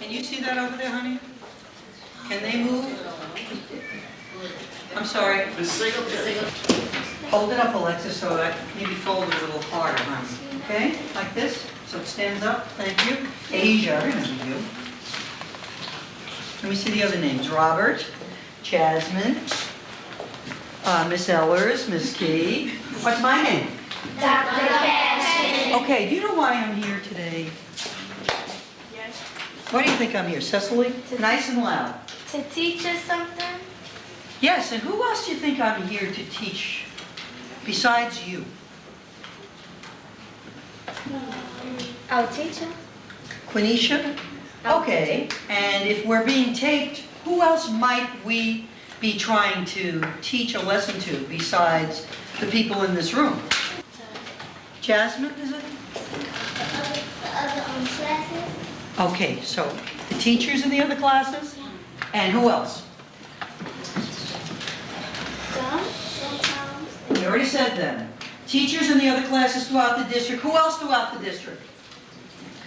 Can you see that over there, honey? Can they move? I'm sorry. Miss Singleton. Hold it up, Alexis, so that maybe fold it a little harder, honey. Okay? Like this, so it stands up. Thank you. Asia, I remember you. Let me see the other names. Robert, Jasmine, Miss Ellers, Miss Key. What's my name? Dr. Cashin. Okay, do you know why I'm here today? Yes. Why do you think I'm here? Cecily? Nice and loud. To teach us something? Yes, and who else do you think I'm here to teach besides you? Our teacher. Quenisha? Okay, and if we're being taped, who else might we be trying to teach a lesson to besides the people in this room? Jasmine, is it? The other classes. Okay, so the teachers in the other classes? And who else? Sometimes. We already said them. Teachers in the other classes throughout the district. Who else throughout the district?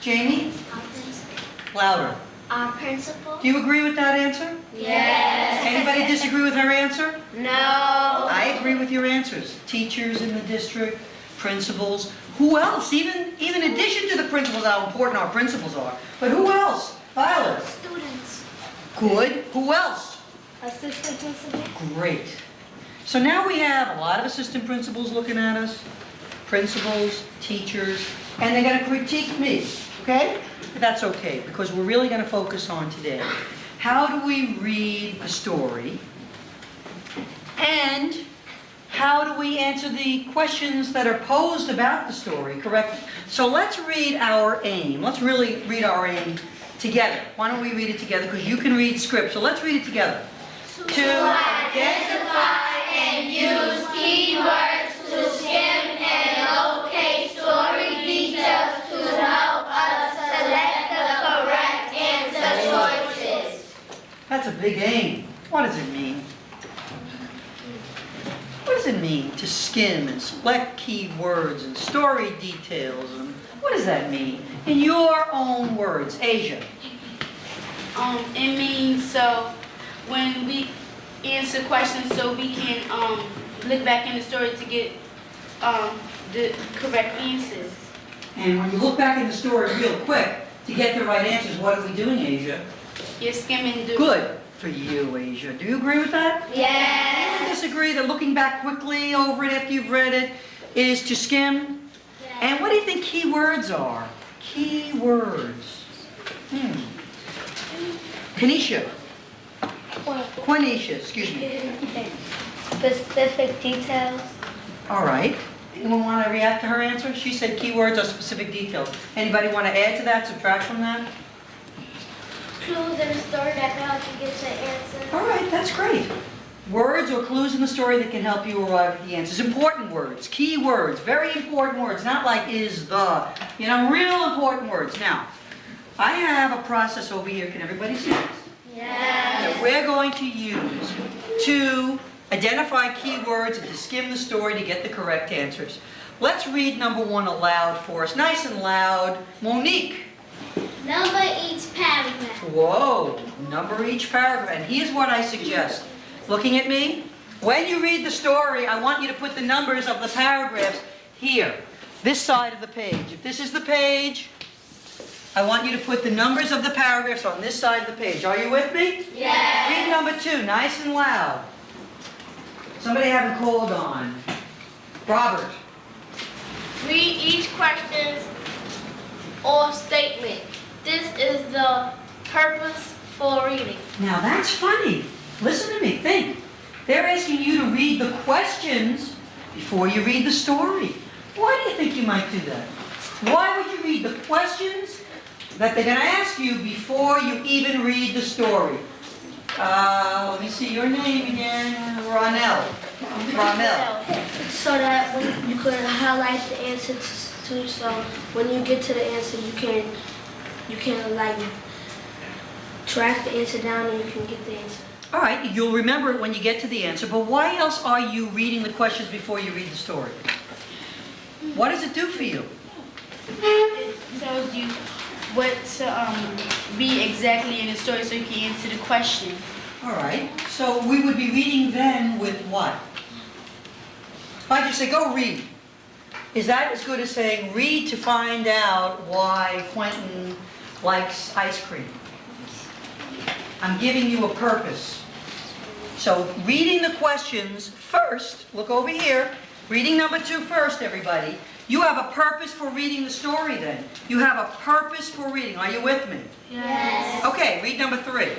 Jamie? Our principal. Louder. Our principal. Do you agree with that answer? Yes. Anybody disagree with her answer? No. I agree with your answers. Teachers in the district, principals. Who else? Even in addition to the principals, how important our principals are. But who else? Violet. Students. Good. Who else? Assistant principal. Great. So now we have a lot of assistant principals looking at us, principals, teachers, and they're going to critique me, okay? But that's okay, because we're really going to focus on today. How do we read a story? And how do we answer the questions that are posed about the story, correct? So let's read our aim. Let's really read our aim together. Why don't we read it together? Because you can read script, so let's read it together. To identify and use keywords to skim and locate story details to help us select the correct answer choices. That's a big aim. What does it mean? What does it mean to skim and select key words and story details? And what does that mean? In your own words, Asia. It means so when we answer questions so we can look back in the story to get the correct answers. And when you look back in the story real quick to get the right answers, what are we doing, Asia? You're skimming the... Good for you, Asia. Do you agree with that? Yes. Do you disagree that looking back quickly over it after you've read it is to skim? And what do you think key words are? Key words. Quenisha. Quenisha, excuse me. Specific details. All right. Anyone want to react to her answer? She said keywords are specific details. Anybody want to add to that, subtract from that? Clues in the story that can help you get to the answer. All right, that's great. Words or clues in the story that can help you arrive at the answers. Important words, key words, very important words, not like is, the, real important words. Now, I have a process over here. Can everybody see this? Yes. That we're going to use to identify keywords and to skim the story to get the correct answers. Let's read number 1 aloud for us, nice and loud. Monique. Number each paragraph. Whoa, number each paragraph. And here's what I suggest. Looking at me, when you read the story, I want you to put the numbers of the paragraphs here, this side of the page. If this is the page, I want you to put the numbers of the paragraphs on this side of the page. Are you with me? Yes. Read number 2, nice and loud. Somebody haven't called on. Robert. Read each question or statement. This is the purpose for reading. Now that's funny. Listen to me, think. They're asking you to read the questions before you read the story. Why do you think you might do that? Why would you read the questions that they're going to ask you before you even read the story? Let me see your name again. Ronell. So that when you could highlight the answer to, so when you get to the answer, you can like track the answer down and you can get the answer. All right, you'll remember it when you get to the answer, but why else are you reading the questions before you read the story? What does it do for you? It tells you what to be exactly in the story so you can answer the question. All right, so we would be reading then with what? If I just say, go read, is that as good as saying, read to find out why Quentin likes ice cream? I'm giving you a purpose. So reading the questions first, look over here, reading number 2 first, everybody. You have a purpose for reading the story then. You have a purpose for reading. Are you with me? Yes. Okay, read number 3.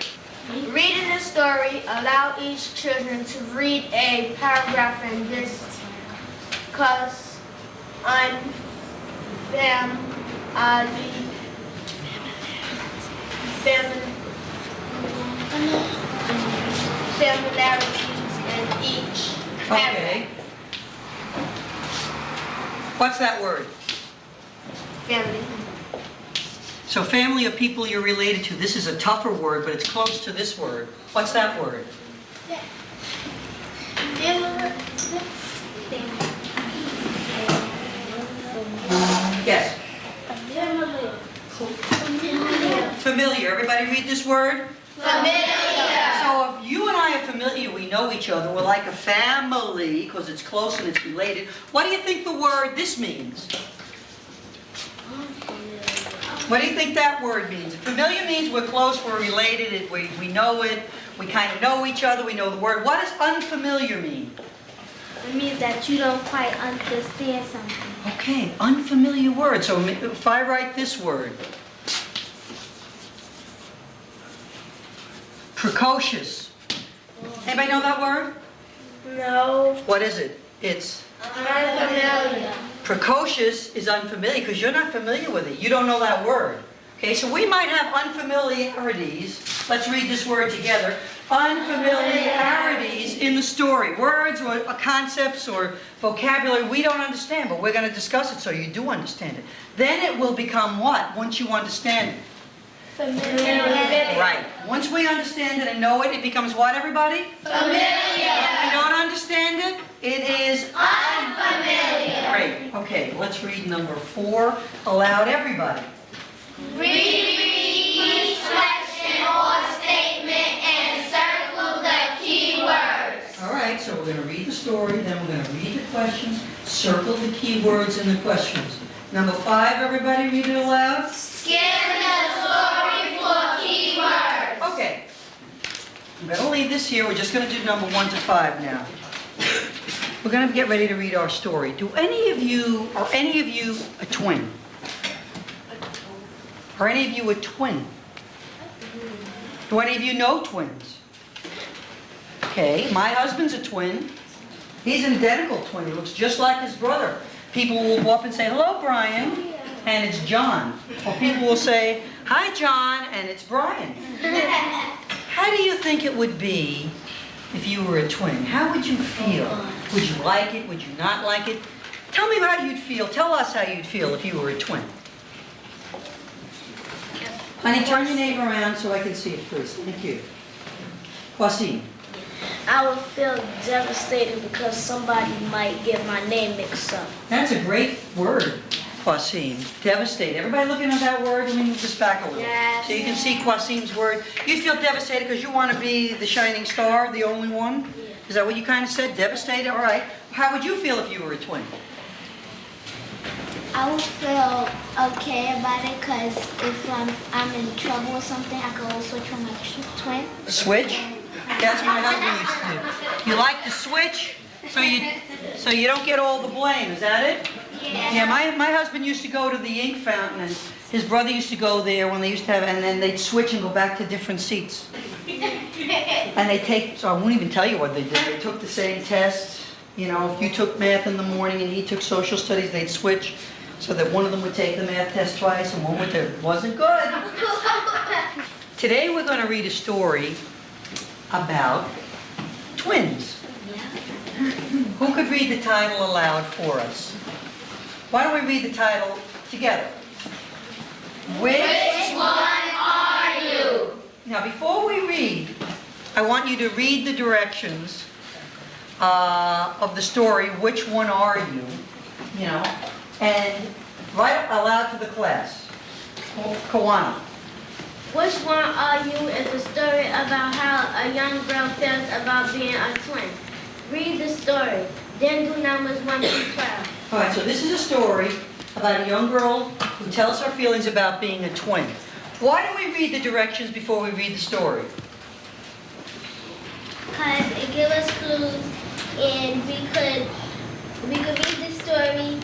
Reading the story, allow each children to read a paragraph and discuss familiarities in each paragraph. Okay. What's that word? Family. So family of people you're related to. This is a tougher word, but it's close to this word. What's that word? Yes. Familiar. Everybody read this word? Familiar. So if you and I are familiar, we know each other, we're like a family because it's close and it's related. What do you think the word this means? What do you think that word means? Familiar means we're close, we're related, we know it, we kind of know each other, we know the word. What does unfamiliar mean? It means that you don't quite understand something. Okay, unfamiliar word. So if I write this word, precocious. Anybody know that word? No. What is it? It's Unfamiliar. precocious is unfamiliar because you're not familiar with it. You don't know that word. Okay, so we might have unfamiliarities. Let's read this word together. Unfamiliarities in the story. Words or concepts or vocabulary we don't understand, but we're going to discuss it so you do understand it. Then it will become what once you understand it? Familiar. Right. Once we understand it and know it, it becomes what, everybody? Familiar. If we don't understand it, it is Unfamiliar. great. Okay, let's read number 4 aloud, everybody. Read each question or statement and circle the key words. All right, so we're going to read the story, then we're going to read the questions, circle the key words in the questions. Number 5, everybody read it aloud. Give the story for key words. Okay. I'm going to leave this here. We're just going to do number 1 to 5 now. We're going to get ready to read our story. Are any of you a twin? Are any of you a twin? Do any of you know twins? Okay, my husband's a twin. He's an identical twin. He looks just like his brother. People will go up and say, hello, Brian, and it's John. Or people will say, hi, John, and it's Brian. How do you think it would be if you were a twin? How would you feel? Would you like it? Would you not like it? Tell me how you'd feel. Tell us how you'd feel if you were a twin. Honey, turn your name around so I can see it, please. Thank you. Wasim. I would feel devastated because somebody might get my name mixed up. That's a great word, Wasim. Devastated. Everybody looking at that word? Let me move this back a little. Yes. So you can see Wasim's word. You feel devastated because you want to be the shining star, the only one? Yeah. Is that what you kind of said? Devastated? All right. How would you feel if you were a twin? I would feel okay about it because if I'm in trouble or something, I could also switch from my twin. Switch? That's what my husband used to do. You like to switch so you don't get all the blame. Is that it? Yeah. My husband used to go to the ink fountain, and his brother used to go there when they used to have, and then they'd switch and go back to different seats. And they take, so I won't even tell you what they did. They took the same test. You know, if you took math in the morning and he took social studies, they'd switch so that one of them would take the math test twice and one would do. Wasn't good. Today we're going to read a story about twins. Who could read the title aloud for us? Why don't we read the title together? Which one are you? Now, before we read, I want you to read the directions of the story. Which one are you? You know, and write aloud to the class. Kawana. Which one are you is a story about how a young girl feels about being a twin. Read the story, then do numbers 1 through 12. All right, so this is a story about a young girl who tells her feelings about being a twin. Why do we read the directions before we read the story? Because it gives us clues and we could read the story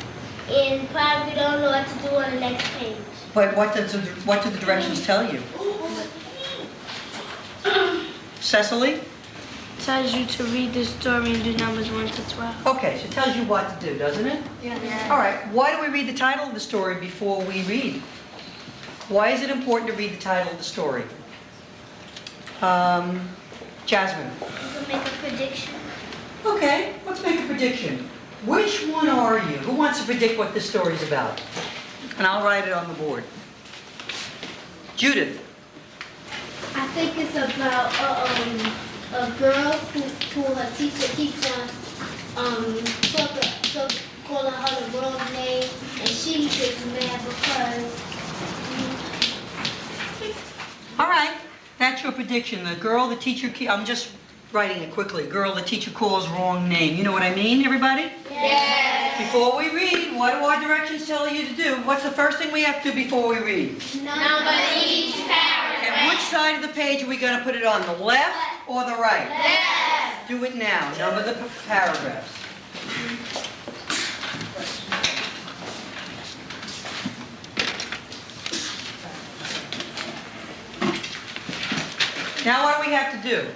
and probably don't know what to do on the next page. But what do the directions tell you? Cecily? Tells you to read the story and do numbers 1 to 12. Okay, so it tells you what to do, doesn't it? Yeah. All right, why do we read the title of the story before we read? Why is it important to read the title of the story? Jasmine. You can make a prediction. Okay, let's make a prediction. Which one are you? Who wants to predict what this story's about? And I'll write it on the board. Judith. I think it's about a girl who her teacher keeps on calling her the wrong name, and she gets mad because. All right, that's your prediction. The girl the teacher, I'm just writing it quickly. Girl the teacher calls wrong name. You know what I mean, everybody? Yes. Before we read, what do our directions tell you to do? What's the first thing we have to do before we read? Number each paragraph. And which side of the page are we going to put it on, the left or the right? Left. Do it now. Number the paragraphs. Now what do we have to do?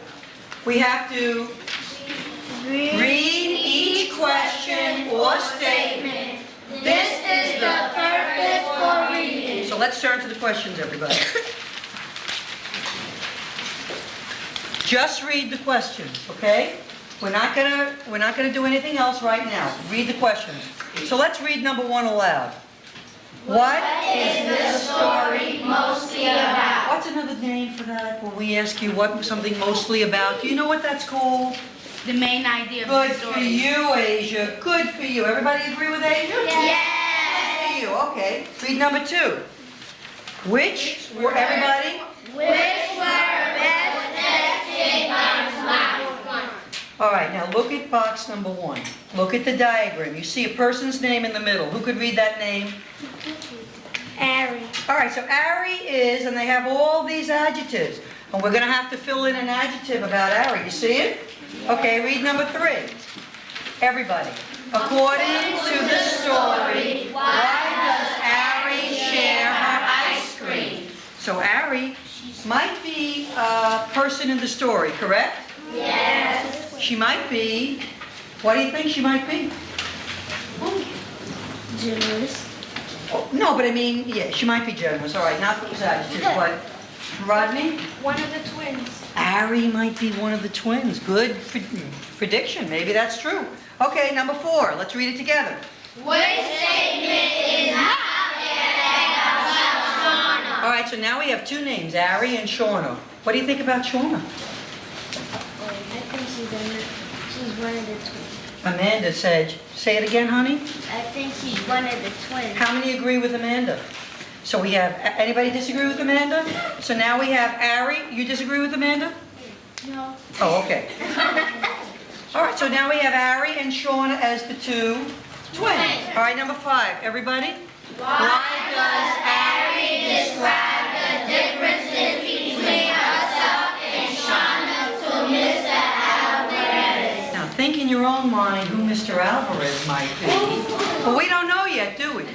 We have to read each question or statement. This is the purpose for reading. So let's turn to the questions, everybody. Just read the questions, okay? We're not gonna do anything else right now. Read the questions. So let's read number 1 aloud. What is this story mostly about? What's another name for that? When we ask you what something mostly about, do you know what that's called? The main idea of Good the for story. you, Asia. Good for you. Everybody agree with Asia? Good for you. Okay. Read number 2. Which were everybody? Which were best tested by one. All right, now look at box number 1. Look at the diagram. You see a person's name in the middle. Who could read that name? Ari. All right, so Ari is, and they have all these adjectives. And we're going to have to fill in an adjective about Ari. You see it? Okay, read number 3. Everybody. According to the story, why does Ari share her ice cream? So Ari might be a person in the story, correct? Yes. She might be, what do you think she might be? Generous. Oh, no, but I mean, yeah, she might be generous. All right, not those adjectives, but Rodney? One of the twins. Ari might be one of the twins. Good prediction. Maybe that's true. Okay, number 4. Let's read it together. Which statement is not about All right, so now we have 2 names, Ari and Shauna. What do you think about Shauna? I think she's one of the twins. Amanda said, say it again, honey. I think she's one of the twins. How many agree with Amanda? So we have, anybody disagree with Amanda? So now we have Ari. You disagree with Amanda? No. Oh, okay. All right, so now we have Ari and Shauna as the 2 twins. All right, number 5. Everybody? Why does Ari describe the differences between herself and Shauna to Mr. Alvarez? Now think in your own mind who Mr. Alvarez might be. But we don't know yet, do we?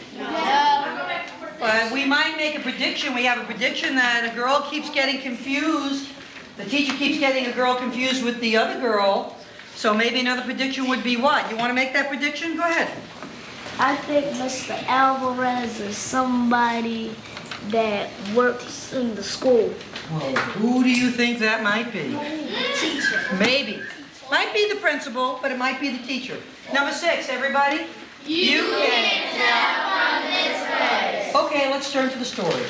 We might make a prediction. We have a prediction that a girl keeps getting confused. The teacher keeps getting a girl confused with the other girl. So maybe another prediction would be what? You want to make that prediction? Go ahead. I think Mr. Alvarez is somebody that works in the school. Well, who do you think that might be? Teacher. Maybe. Might be the principal, but it might be the teacher. Number 6, everybody. You can tell from this place. Okay, let's turn to the story.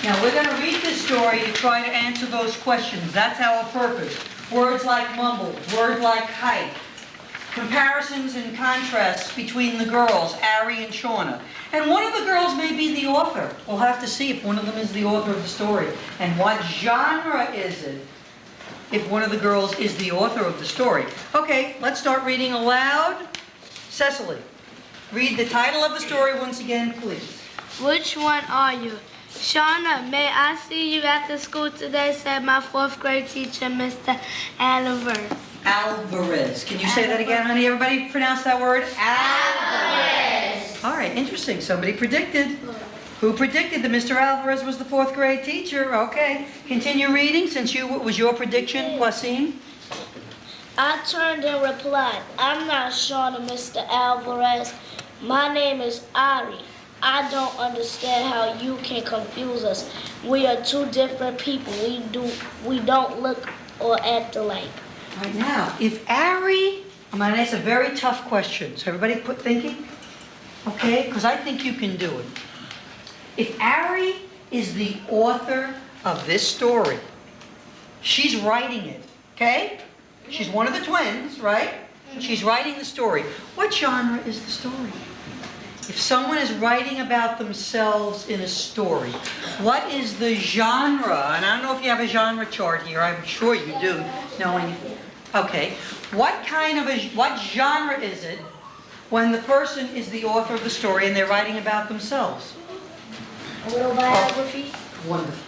Now, we're going to read this story to try to answer those questions. That's our purpose. Words like mumble, words like hike, comparisons and contrasts between the girls, Ari and Shauna. And one of the girls may be the author. We'll have to see if one of them is the author of the story. And what genre is it if one of the girls is the author of the story? Okay, let's start reading aloud. Cecily, read the title of the story once again, please. Which one are you? Shauna, may I see you after school today, said my 4th grade teacher, Mr. Alvarez. Alvarez. Can you say that again, honey? Everybody pronounce that word? Alvarez. All right, interesting. Somebody predicted. Who predicted that Mr. Alvarez was the 4th grade teacher? Okay. Continue reading since it was your prediction, Wasim. I turned and replied, I'm not Shauna, Mr. Alvarez. My name is Ari. I don't understand how you can confuse us. We are two different people. We don't look or act alike. Right now, if Ari, I'm going to ask a very tough question. So everybody quit thinking, okay? Because I think you can do it. If Ari is the author of this story, she's writing it, okay? She's one of the twins, right? She's writing the story. What genre is the story? If someone is writing about themselves in a story, what is the genre? And I don't know if you have a genre chart here. I'm sure you do, knowing. Okay. What genre is it when the person is the author of the story and they're writing about themselves? Autobiography. Wonderful.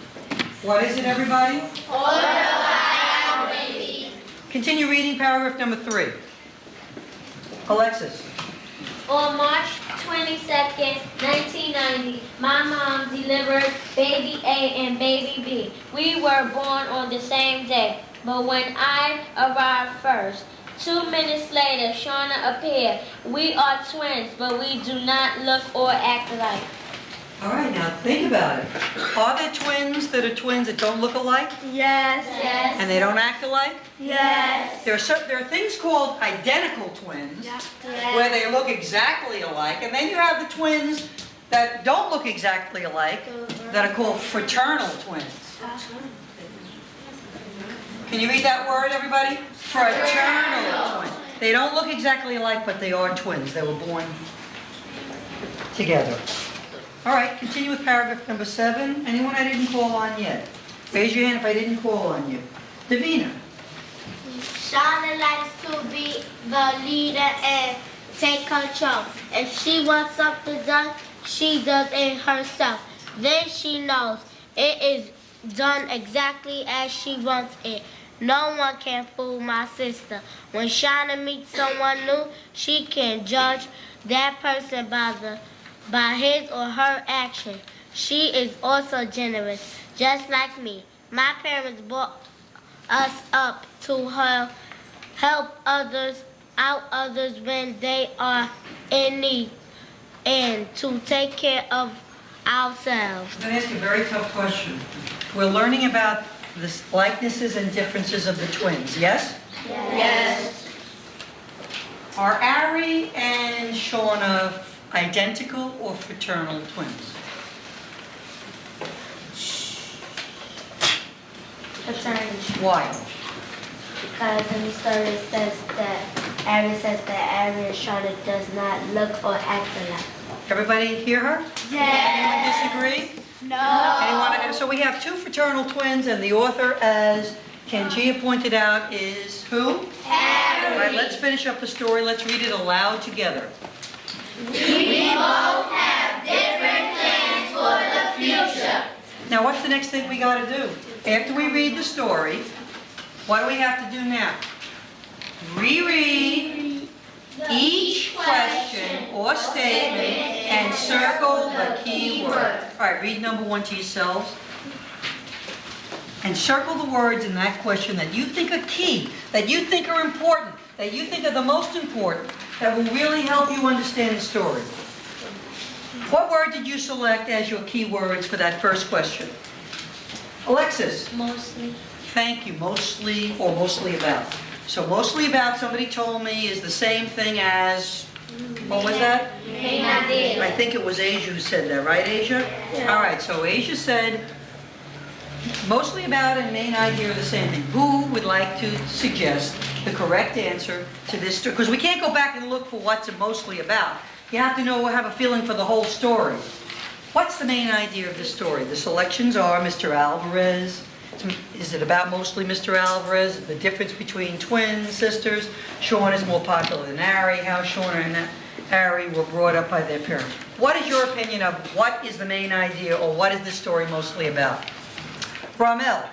What is it, everybody? Autobiography. Continue reading paragraph number 3. Alexis. On March 22nd, 1990, my mom delivered baby A and baby B. We were born on the same day, but when I arrived first, 2 minutes later, Shauna appeared. We are twins, but we do not look or act alike. All right, now think about it. Are there twins that don't look alike? Yes. Yes. And they don't act alike? Yes. There are things called identical twins, where they look exactly alike, and then you have the twins that don't look exactly alike, that are called fraternal twins. Can you read that word, everybody? Fraternal twins. They don't look exactly alike, but they are twins. They were born together. All right, continue with paragraph number 7. Anyone I didn't call on yet? Raise your hand if I didn't call on you. Davina. Shauna likes to be the leader and take control. If she wants something done, she does it herself. Then she knows it is done exactly as she wants it. No one can fool my sister. When Shauna meets someone new, she can judge that person by his or her action. She is also generous, just like me. My parents brought us up to help others when they are in need and to take care of ourselves. I'm going to ask you a very tough question. We're learning about the likenesses and differences of the twins, yes? Yes. Are Ari and Shauna identical or fraternal twins? Fraternity. Why? Because in the story it says that Ari and Shauna does not look or act alike. Everybody hear her? Anyone disagree? No. So we have 2 fraternal twins, and the author, as Tangia pointed out, is who? Ari. All right, let's finish up the story. Let's read it aloud together. We both have different plans for the future. Now, what's the next thing we got to do? After we read the story, what do we have to do now? Reread each question or statement and circle the key word. All right, read number 1 to yourselves. And circle the words in that question that you think are key, that you think are important, that you think are the most important, that will really help you understand the story. What word did you select as your key words for that first question? Alexis? Mostly. Thank you. Mostly or mostly about. So mostly about, somebody told me, is the same thing as, what was that? May not did. I think it was Asia who said that, right, Asia? Yeah. All right, so Asia said, mostly about and may not hear the same thing. Who would like to suggest the correct answer to this story. Because we can't go back and look for what's it mostly about. You have to know, have a feeling for the whole story. What's the main idea of the story? The selections are Mr. Alvarez. Is it about mostly Mr. Alvarez? The difference between twin sisters? Shauna is more popular than Ari. How Shauna and Ari were brought up by their parents. What is your opinion of what is the main idea, or what is this story mostly about? Ramel,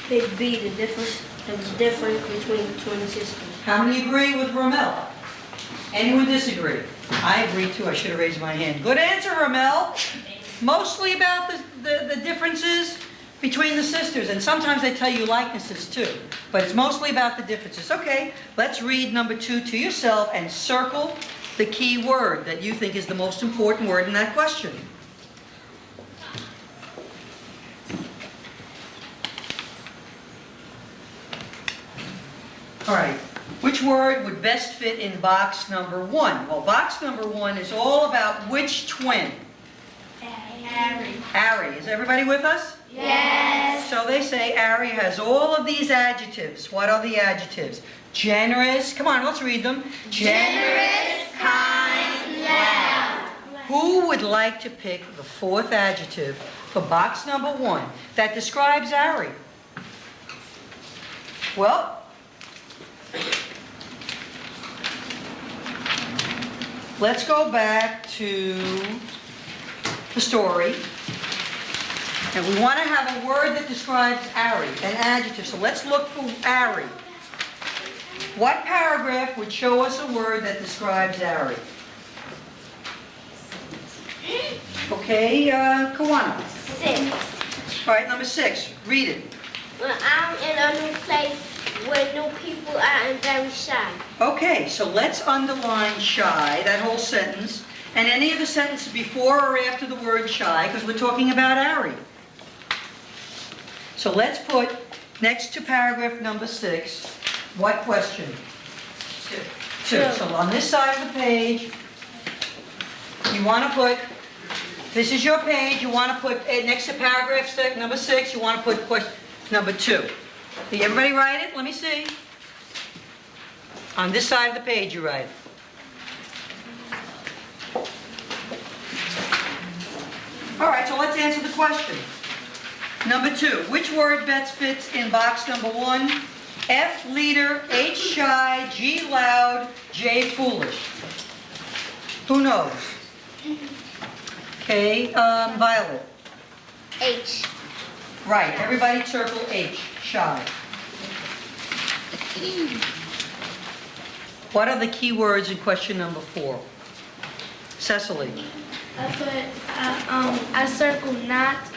Big B, the difference between twin sisters. how many agree with Ramel? Anyone disagree? I agree too. I should have raised my hand. Good answer, Ramel. Mostly about the differences between the sisters, and sometimes they tell you likenesses too, but it's mostly about the differences. Okay, let's read number 2 to yourself and circle the key word that you think is the most important word in that question. All right, which word would best fit in box number 1? Well, box number 1 is all about which twin? Ari. Is everybody with us? Yes. So they say Ari has all of these adjectives. What are the adjectives? Generous. Come on, let's read them. Generous, kind, loud. Who would like to pick the 4th adjective for box number 1 that describes Ari? Well, let's go back to the story. And we want to have a word that describes Ari, an adjective. So let's look for Ari. What paragraph would show us a word that describes Ari? Okay, Kawana. 6. All right, number 6. Read it. When I'm in a new place with new people, I am very shy. Okay, so let's underline shy, that whole sentence, and any of the sentences before or after the word shy, because we're talking about Ari. So let's put next to paragraph number 6, what question? 2. So on this side of the page, you want to put, this is your page, you want to put, next to paragraph number 6, you want to put question number 2. Did everybody write it? Let me see. On this side of the page you write it. All right, so let's answer the question. Number 2, which word best fits in box number 1? F, leader, H, shy, G, loud, J, foolish. Who knows? Okay, Violet. H. Right, everybody circle H, shy. What are the key words in question number 4? Cecily. I circle not,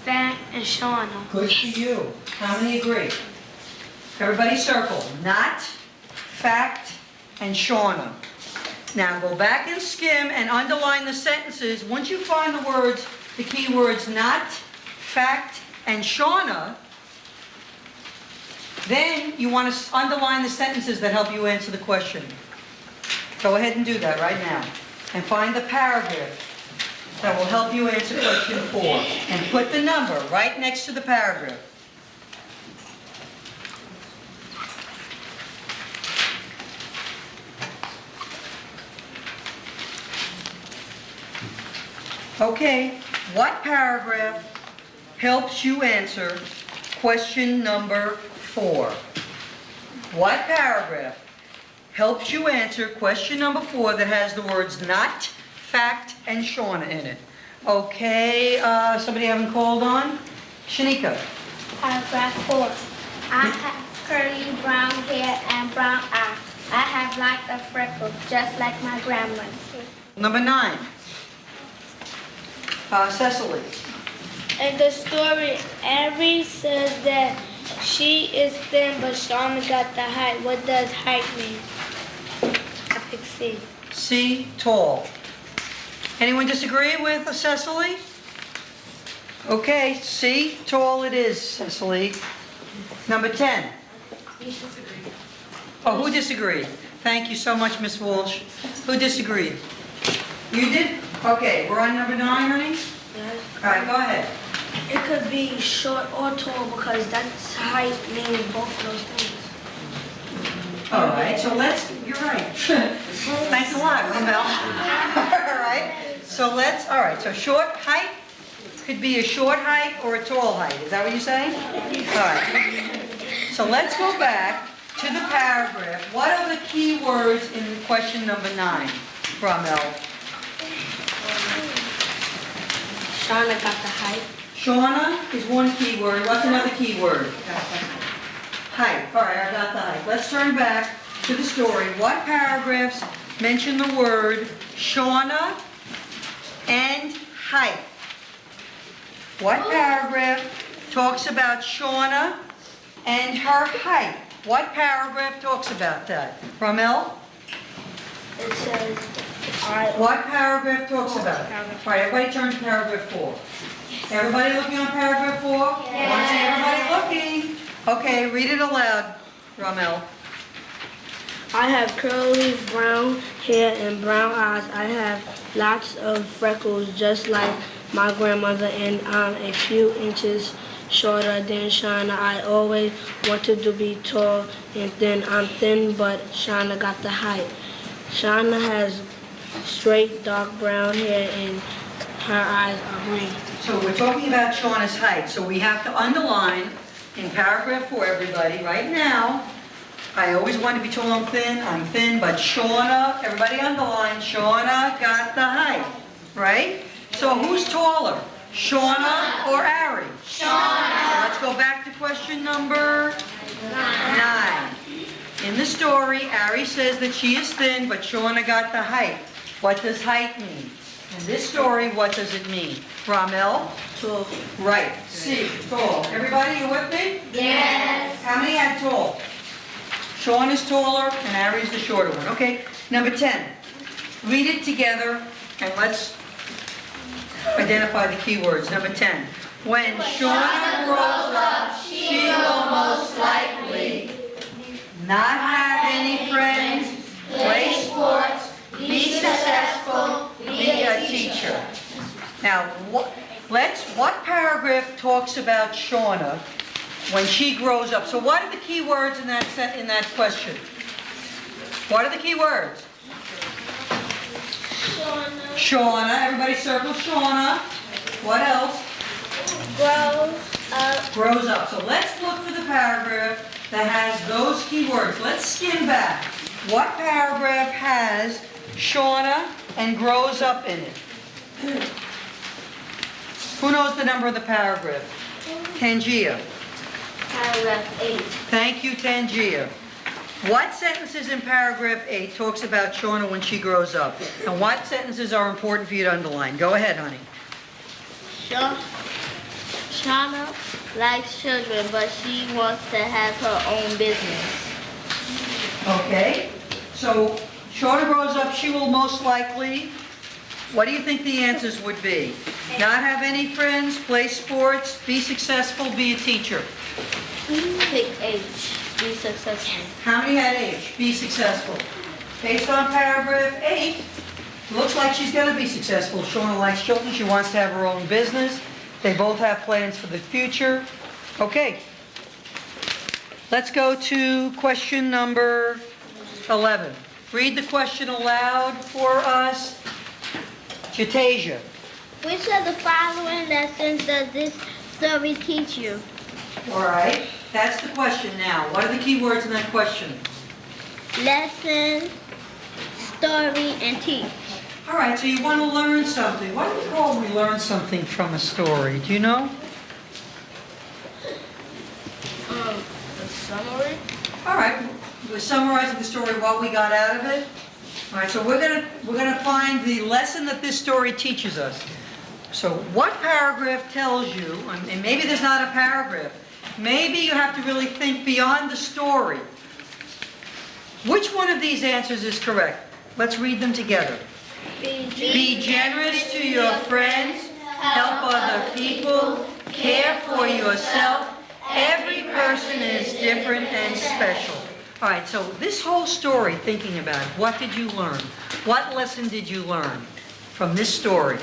fact, and Shauna. Good for you. How many agree? Everybody circle not, fact, and Shauna. Now go back and skim and underline the sentences. Once you find the words, the key words not, fact, and Shauna, then you want to underline the sentences that help you answer the question. Go ahead and do that right now. And find the paragraph that will help you answer question 4. And put the number right next to the paragraph. Okay, what paragraph helps you answer question number 4? What paragraph helps you answer question number 4 that has the words not, fact, and Shauna in it? Okay, somebody haven't called on? Shanika. Paragraph 4. I have curly brown hair and brown eyes. I have lots of freckles, just like my grandma. Number 9. Cecily. In the story, Ari says that she is thin, but Shauna got the height. What does height mean? I pick C. C, tall. Anyone disagree with Cecily? Okay, C, tall it is, Cecily. Number 10. Oh, who disagreed? Thank you so much, Miss Walsh. Who disagreed? You did? Okay, we're on number 9, honey? Yes. All right, go ahead. It could be short or tall because that's height means both of those things. All right, so you're right. Thanks a lot, Ramel. All right, all right, so short height could be a short height or a tall height. Is that what you're saying? All right. So let's go back to the paragraph. What are the key words in question number 9, Ramel? Shauna got the height. Shauna is one key word. What's another key word? Height. All right, I got the height. Let's turn back to the story. What paragraphs mention the word Shauna and height? What paragraph talks about Shauna and her height? What paragraph talks about that? Ramel? It says, What paragraph talks about it? All right, everybody turn to paragraph 4. Everybody looking on paragraph 4? I want to see everybody looking. Okay, read it aloud, Ramel. I have curly brown hair and brown eyes. I have lots of freckles just like my grandmother, and I'm a few inches shorter than Shauna. I always wanted to be tall and thin. I'm thin, but Shauna got the height. Shauna has straight dark brown hair and her eyes are green. So we're talking about Shauna's height. So we have to underline in paragraph 4, everybody, right now. I always wanted to be tall and thin. I'm thin, but Shauna, everybody underline, Shauna got the height, right? So who's taller, Shauna or Ari? Shauna. Let's go back to question number 9. In the story, Ari says that she is thin, but Shauna got the height. What does height mean? In this story, what does it mean? Ramel? Tall. Right. C, tall. Everybody, you with me? Yes. How many had tall? Shawn is taller and Ari is the shorter one. Okay, number 10. Read it together and let's identify the key words. Number 10. When Shauna grows up, she will most likely not have any friends, play sports, be successful, be a teacher. Now, what paragraph talks about Shauna when she grows up? So what are the key words in that question? What are the key words? Shauna. Everybody circle Shauna. What else? Grows up. So let's look for the paragraph that has those key words. Let's skim back. What paragraph has Shauna and grows up in it? Who knows the number of the paragraph? Tangia. Paragraph 8. Thank you, Tangia. What sentences in paragraph 8 talks about Shauna when she grows up? And what sentences are important for you to underline? Go ahead, honey. Shauna likes children, but she wants to have her own business. Okay. So Shauna grows up, she will most likely, what do you think the answers would be? Not have any friends, play sports, be successful, be a teacher. Pick H. Be successful. How many had H? Be successful. Based on paragraph 8, looks like she's going to be successful. Shauna likes children. She wants to have her own business. They both have plans for the future. Okay. Let's go to question number 11. Read the question aloud for us. Jatasia. Which of the following lessons does this story teach you? All right. That's the question now. What are the key words in that question? Lesson, story, and teach. All right, so you want to learn something. What do we call when we learn something from a story? Do you know? The summary. All right, we're summarizing the story, what we got out of it. All right, so we're gonna find the lesson that this story teaches us. So what paragraph tells you, and maybe there's not a paragraph, maybe you have to really think beyond the story. Which one of these answers is correct? Let's read them together. Be generous to your friends, help other people, care for yourself. Every person is different and special. All right, so this whole story, thinking about it, what did you learn? What lesson did you learn from this story?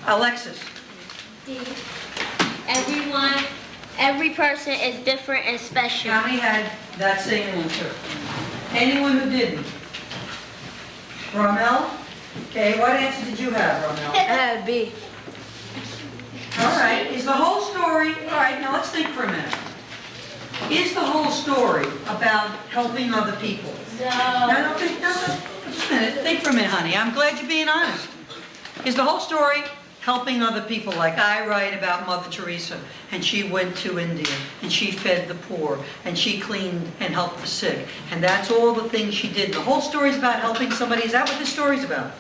Alexis. Every person is different and special. How many had that same answer? Anyone who didn't? Ramel? Okay, what answer did you have, Ramel? I had B. All right, is the whole story, all right, now let's think for a minute. Is the whole story about helping other people? No, just a minute, think for a minute, honey. I'm glad you're being honest. Is the whole story helping other people? Like I write about Mother Teresa, and she went to India, and she fed the poor, and she cleaned and helped the sick, and that's all the things she did. The whole story's about helping somebody. Is that what this story's about?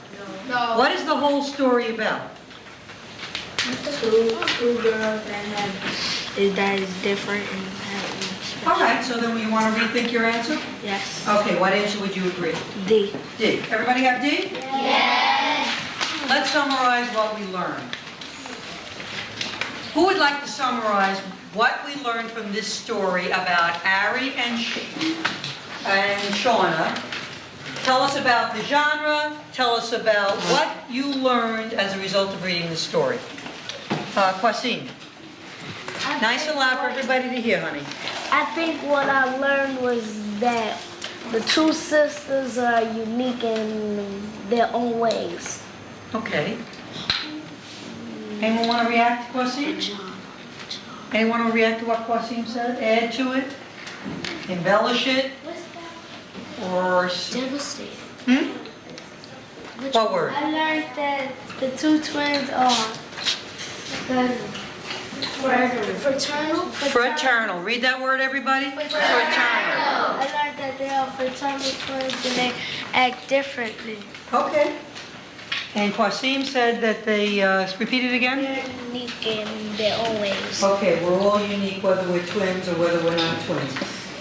No. What is the whole story about? Two girls that is different and have All right, so then you want to rethink your answer? yes. Okay, what answer would you agree? D. D. Everybody have D? Yes. Let's summarize what we learned. Who would like to summarize what we learned from this story about Ari and Shauna? Tell us about the genre. Tell us about what you learned as a result of reading the story. Kwasim. Nice and loud for everybody to hear, honey. I think what I learned was that the two sisters are unique in their own ways. Okay. Anyone want to react to Kwasim? Anyone want to react to what Kwasim said? Add to it? Embellish it? Or... Devastated. What word? I learned that the two twins are fraternal. Fraternal. Read that word, everybody. Fraternal. I learned that they are fraternal twins and they act differently. Okay. And Kwasim said that they, repeat it again? They're unique in their own ways. Okay, we're all unique whether we're twins or whether we're not twins.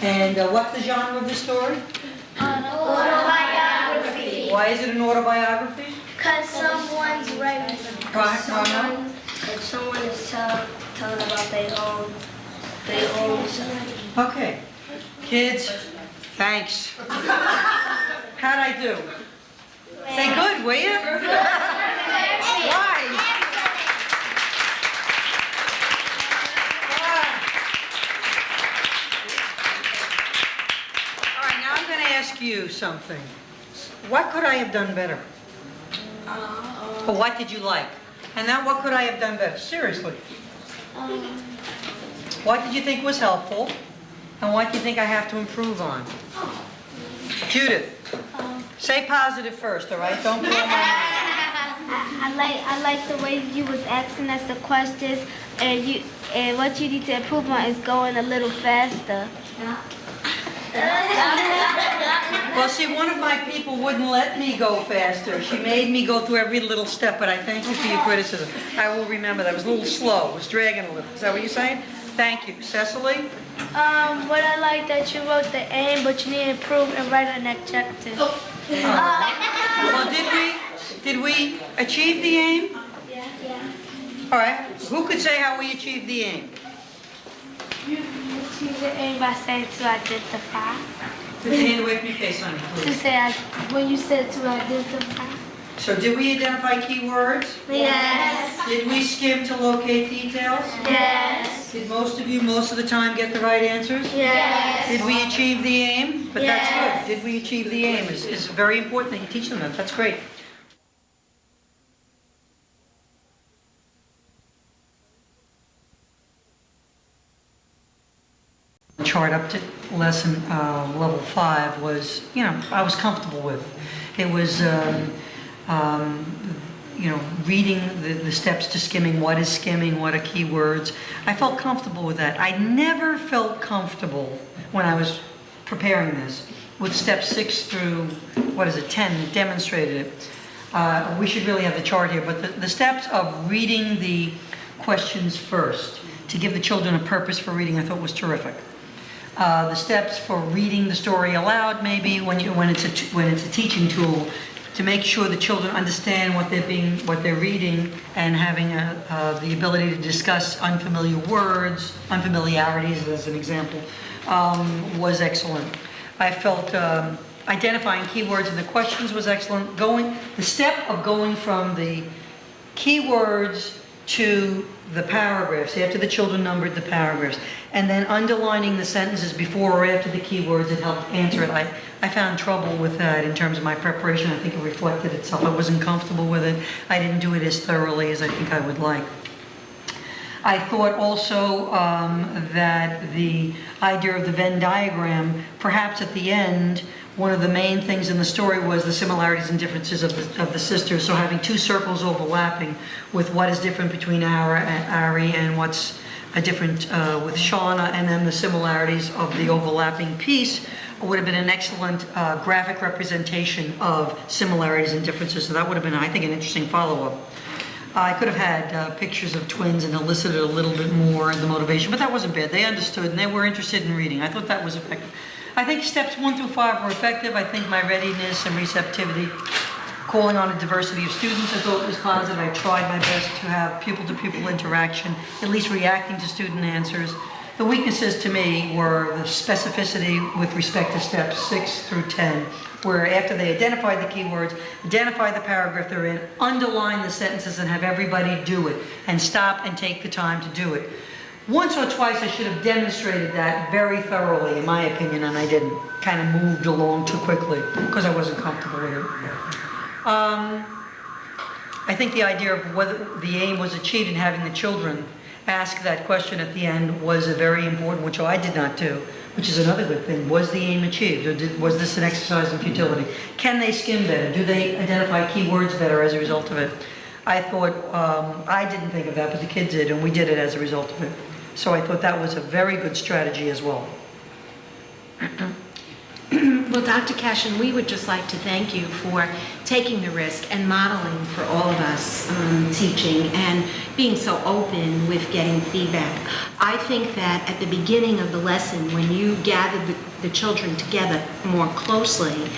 And what's the genre of the story? Autobiography. Why is it an autobiography? Because someone's writing. Right, Rana? If someone is telling about their own self. Okay. Kids, thanks. How'd I do? Say good, will you? Why? All right, now I'm going to ask you something. What could I have done better? Or what did you like? And now what could I have done better? Seriously. What did you think was helpful? And what do you think I have to improve on? Judith, say positive first, all right? Don't blow my mind. I like the way you was asking us the questions, and what you need to improve on is going a little faster. Well, see, one of my people wouldn't let me go faster. She made me go through every little step, but I thank you for your criticism. I will remember that. It was a little slow. It was dragging a little. Is that what you're saying? Thank you. Cecily? What I like that you wrote the aim, but you need to improve and write an objective. Well, did we achieve the aim? Yeah. All right. Who could say how we achieved the aim? You achieve the aim by saying to identify. Put your hand away from your face, honey, To please. say, when you said to identify. So did we identify keywords? Yes. Did we skim to locate details? Yes. Did most of you, most of the time, get the right answers? Yes. Did we achieve the aim? But Yes. that's good. Did we achieve the aim? It's very important that you teach them that. That's great. The chart up to lesson level 5 was, I was comfortable with. It was, reading the steps to skimming. What is skimming? What are keywords? I felt comfortable with that. I never felt comfortable when I was preparing this with steps 6 through, 10, demonstrated it. We should really have the chart here, but the steps of reading the questions first to give the children a purpose for reading, I thought was terrific. The steps for reading the story aloud, maybe when it's a teaching tool, to make sure the children understand what they're reading, and having the ability to discuss unfamiliar words, unfamiliarities as an example, was excellent. I felt identifying keywords in the questions was excellent. The step of going from the keywords to the paragraphs, after the children numbered the paragraphs, and then underlining the sentences before or after the keywords that helped answer it. I found trouble with that in terms of my preparation. I think it reflected itself. I wasn't comfortable with it. I didn't do it as thoroughly as I think I would like. I thought also that the idea of the Venn diagram, perhaps at the end, one of the main things in the story was the similarities and differences of the sisters. So having two circles overlapping with what is different between Ari and what's different with Shauna, and then the similarities of the overlapping piece would have been an excellent graphic representation of similarities and differences. So that would have been, I think, an interesting follow-up. I could have had pictures of twins and elicited a little bit more in the motivation, but that wasn't bad. They understood and they were interested in reading. I thought that was effective. I think steps 1 through 5 were effective. I think my readiness and receptivity, calling on a diversity of students, I thought was positive. I tried my best to have pupil-to-pupil interaction, at least reacting to student answers. The weaknesses to me were the specificity with respect to steps 6 through 10, where after they identified the keywords, identify the paragraph they're in, underline the sentences and have everybody do it, and stop and take the time to do it. Once or twice I should have demonstrated that very thoroughly, in my opinion, and I didn't. Kind of moved along too quickly because I wasn't comfortable with it. I think the idea of whether the aim was achieved in having the children ask that question at the end was a very important, which I did not do, which is another good thing. Was the aim achieved, or was this an exercise in futility? Can they skim better? Do they identify keywords better as a result of it? I thought, I didn't think of that, but the kids did, and we did it as a result of it. So I thought that was a very good strategy as well. Well, Dr. Cashin, we would just like to thank you for taking the risk and modeling for all of us teaching and being so open with getting feedback. I think that at the beginning of the lesson, when you gathered the children together more closely,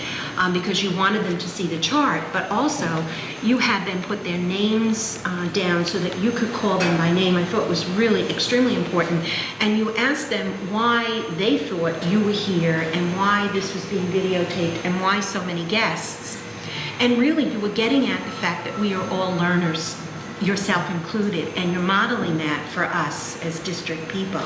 because you wanted them to see the chart, but also you had them put their names down so that you could call them by name. I thought was really extremely important. And you asked them why they thought you were here and why this was being videotaped and why so many guests. And really you were getting at the fact that we are all learners, yourself included, and you're modeling that for us as district people.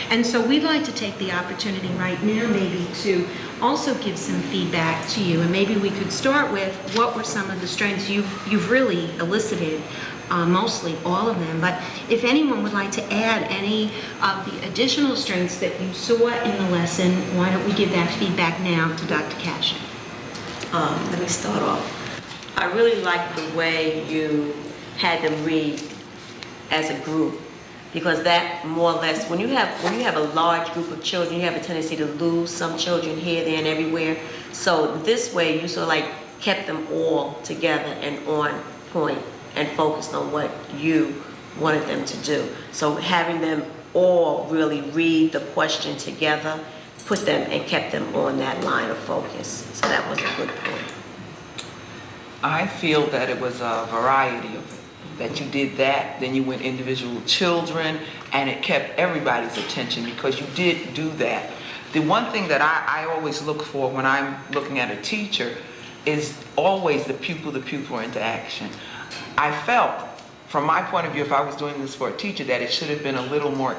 And so we'd like to take the opportunity right now maybe to also give some feedback to you, and maybe we could start with what were some of the strengths you've really elicited, mostly all of them, but if anyone would like to add any of the additional strengths that you saw in the lesson, why don't we give that feedback now to Dr. Cashin. Let me start off. I really liked the way you had them read as a group, because that more or less, when you have a large group of children, you have a tendency to lose some children here, there, and everywhere. So this way, you sort of like kept them all together and on point and focused on what you wanted them to do. So having them all really read the question together, put them and kept them on that line of focus. So that was a good point. I feel that it was a variety of it. That you did that, then you went individual children, and it kept everybody's attention because you did do that. The one thing that I always look for when I'm looking at a teacher is always the pupil-to-pupil interaction. I felt, from my point of view, if I was doing this for a teacher, that it should have been a little more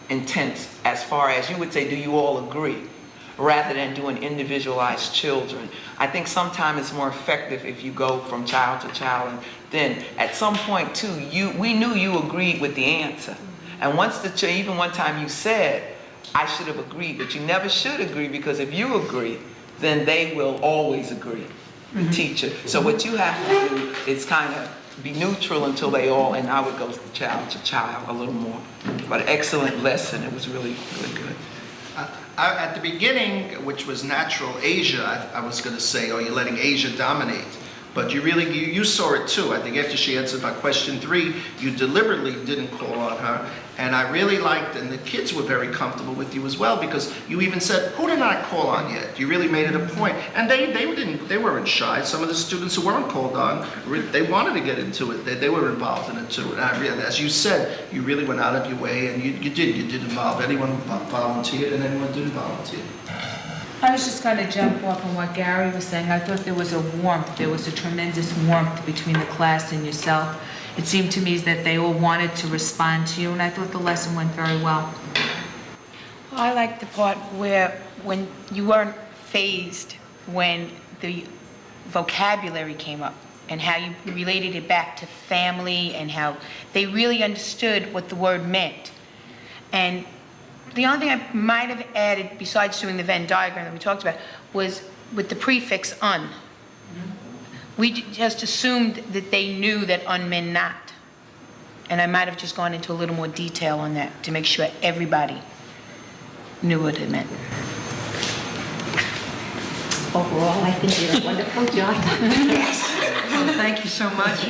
intense as far as you would say, do you all agree? Rather than doing individualized children. I think sometimes it's more effective if you go from child to child, and then at some point too, we knew you agreed with the answer. And once even one time you said, I should have agreed, but you never should agree, because if you agree, then they will always agree, the teacher. So what you have to do is kind of be neutral until they all, and I would go to child a little more. But an excellent lesson, it was really, really good. At the beginning, which was natural Asia, I was going to say, oh, you're letting Asia dominate. But you saw it too. I think after she answered my question 3, you deliberately didn't call on her. And I really liked, and the kids were very comfortable with you as well, because you even said, who did I call on yet? You really made it a point. And they weren't shy. Some of the students who weren't called on, they wanted to get into it. They were involved in it too. And as you said, you really went out of your way, and you did involve anyone who volunteered and anyone who didn't volunteer. I was just going to jump off on what Gary was saying. I thought there was a warmth. There was a tremendous warmth between the class and yourself. it seemed to me is that they all wanted to respond to you, and I thought the lesson went very well. I like the part where when you weren't fazed when the vocabulary came up and how you related it back to family and how they really understood what the word meant. And the only thing I might have added besides doing the Venn diagram that we talked about was with the prefix "un." We just assumed that they knew that "un" meant not. And I might have just gone into a little more detail on that to make sure everybody knew what it meant. Overall, I think you did a wonderful job. Yes. Well, thank you so much.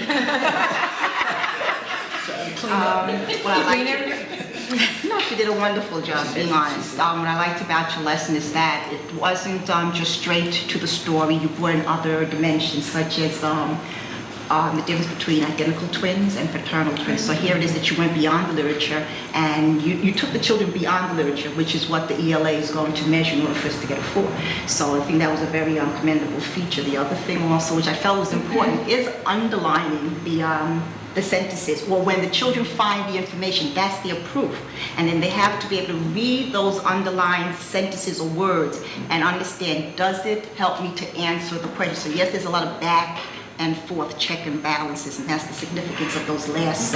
No, she did a wonderful job, being honest. What I liked about your lesson is that it wasn't just straight to the story. You brought in other dimensions, such as the difference between identical twins and fraternal twins. So here it is that you went beyond the literature, and you took the children beyond the literature, which is what the ELA is going to measure in order for us to get a 4. So I think that was a very commendable feature. The other thing also, which I felt was important, is underlining the sentences. Well, when the children find the information, that's their proof. And then they have to be able to read those underlined sentences or words and understand, does it help me to answer the question? So yes, there's a lot of back and forth check and balances, and that's the significance of those last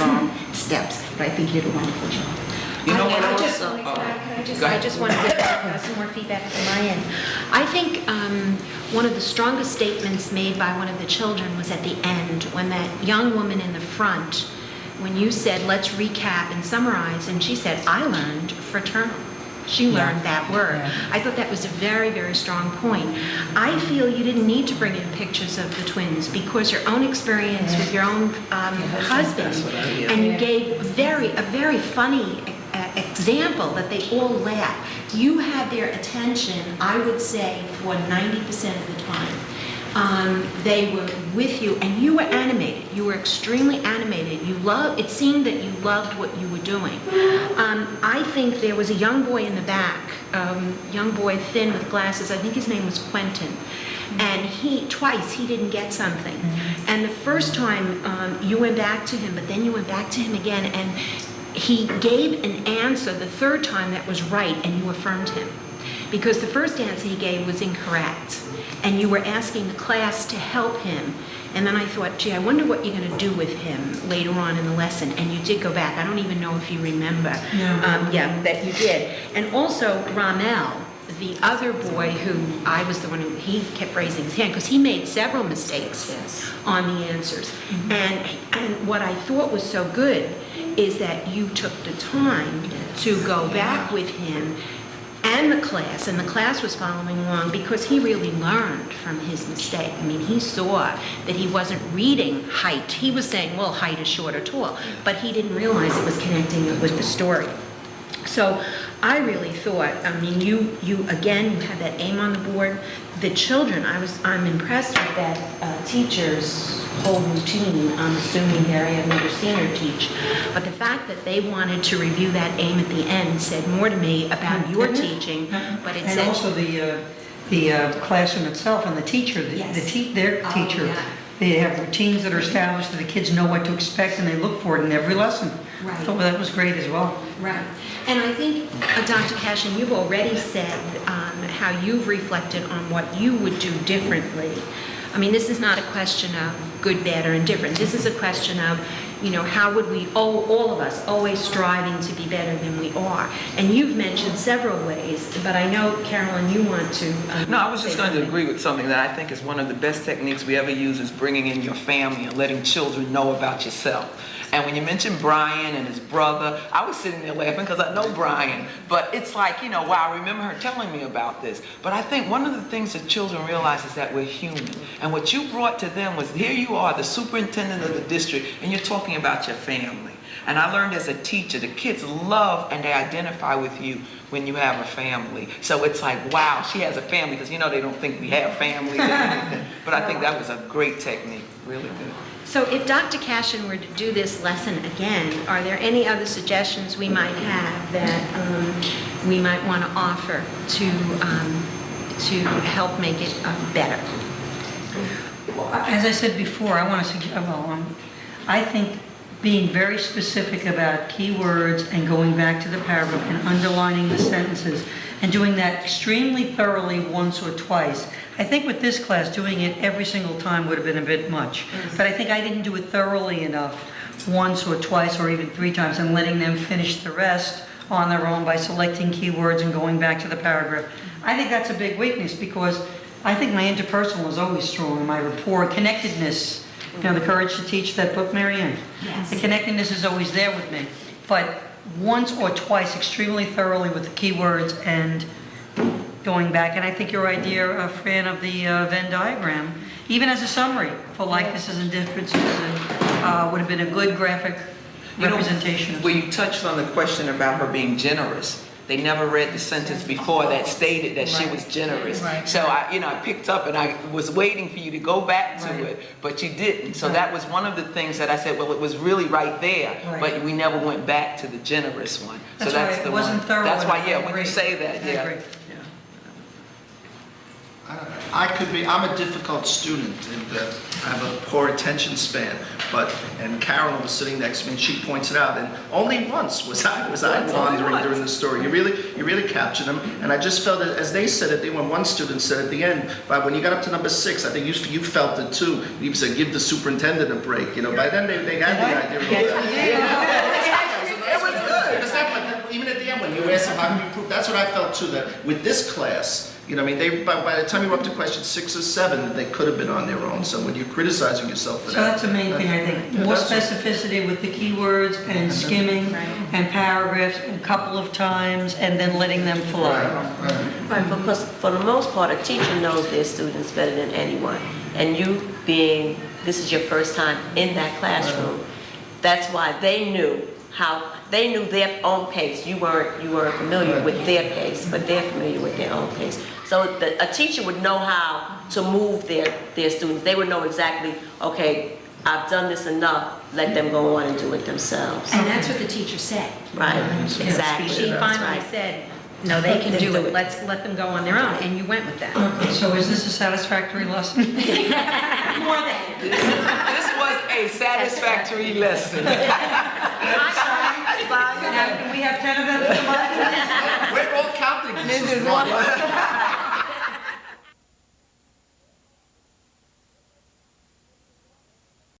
steps. But I think you did a wonderful job. You know what I else? just want to get some more feedback from my end. I think one of the strongest statements made by one of the children was at the end, when that young woman in the front, when you said, let's recap and summarize, and she said, I learned fraternal. She learned that word. Yeah. I thought that was a very, very strong point. I feel you didn't need to bring in pictures of the twins because your own experience with your own husband, and you gave a very funny example that they all laughed. You had their attention, I would say, for 90% of the time. They were with you, and you were animated. You were extremely animated. It seemed that you loved what you were doing. I think there was a young boy in the back, young boy, thin with glasses. I think his name was Quentin. And twice he didn't get something. And the first time you went back to him, but then you went back to him again, and he gave an answer the third time that was right, and you affirmed him. Because the first answer he gave was incorrect. And you were asking the class to help him. And then I thought, gee, I wonder what you're going to do with him later on in the lesson. And you did go back. I don't even know if you remember. That you did. And also, Ramel, the other boy who I was the one who, he kept raising his hand because he made several mistakes on the answers. And what I thought was so good is that you took the time to go back with him and the class was following along because he really learned from his mistake. I mean, he saw that he wasn't reading height. He was saying, well, height is short or tall, but he didn't realize it was connecting it with the story. So I really thought, I mean, you again, you had that aim on the board. The children, I'm impressed with that teacher's whole routine. I'm assuming Gary, I've never seen her teach. But the fact that they wanted to review that aim at the end said more to me about your teaching, but it And said... also the classroom itself and the teacher, their teacher. Yeah. They have routines that are established, and the kids know what to expect, and they look for it in every lesson. Right. I thought that was great as well. Right. And I think, Dr. Cashin, you've already said how you've reflected on what you would do differently. I mean, this is not a question of good, bad, or indifferent. This is a question of, how would we, all of us, always striving to be better than we are. And you've mentioned several ways, but I know, Carolyn, you want to... No, I was just going to something. agree with something that I think is one of the best techniques we ever use is bringing in your family and letting children know about yourself. And when you mentioned Brian and his brother, I was sitting there laughing because I know Brian. But it's like, wow, I remember her telling me about this. But I think one of the things that children realize is that we're human. And what you brought to them was, here you are, the superintendent of the district, and you're talking about your family. And I learned as a teacher, the kids love and they identify with you when you have a family. So it's like, wow, she has a family, because they don't think we have families or anything. But I think that was a great technique, really good. So if Dr. Cashin were to do this lesson again, are there any other suggestions we might have that we might want to offer to help make it better? Well, as I said before, I want to suggest, I think being very specific about keywords and going back to the paragraph and underlining the sentences and doing that extremely thoroughly once or twice. I think with this class, doing it every single time would have been a bit much. But I think I didn't do it thoroughly enough once or twice or even 3 times and letting them finish the rest on their own by selecting keywords and going back to the paragraph. I think that's a big weakness because I think my interpersonal is always strong, my rapport, connectedness. You know, The Courage to Teach, that book, Mary Ann? Yes. The connectedness is always there with me. But once or twice, extremely thoroughly with the keywords and going back. And I think your idea, Fran, of the Venn diagram, even as a summary for likenesses and differences, would have been a good graphic representation. Where you touched on the question about her being generous. They never read the sentence before that stated that she was generous. Right. So I picked up and I was waiting for you to go back to it, but you didn't. So that was one of the things that I said, well, it was really right there, but we never went back to the generous one. That's so that's why the it wasn't one. thorough That's why, enough. when you say that, I agree. I'm a difficult student and I have a poor attention span, and Carolyn was sitting next to me and she points it out, and only once was I wandering during the story. You really captured them, and I just felt that as they said it, one student said at the end, but when you got up to number 6, I think you felt it too. You said, give the superintendent a break, by then they had the idea of that. It was good. Because even at the end, when you asked them how do you improve, that's what I felt too, that with this class, by the time you were up to question 6 or 7, they could have been on their own. So when you're criticizing yourself for So that. that's the main thing, I think. More specificity with the keywords and skimming and paragraphs a couple of times and then letting them flow. Right, because for the most part, a teacher knows their students better than anyone. And you being, this is your first time in that classroom, that's why they knew their own pace. You weren't familiar with their pace, but they're familiar with their own pace. So a teacher would know how to move their students. They would know exactly, okay, I've done this enough, let them go on and do it themselves. And that's what the teacher said. Right, exactly. She finally said, no, they can do it, let's let them go on their own, and you went with that. Okay, so is this a satisfactory lesson? More than. This was a satisfactory lesson. Can we have 10 of them for the month? We're all counting. This is one.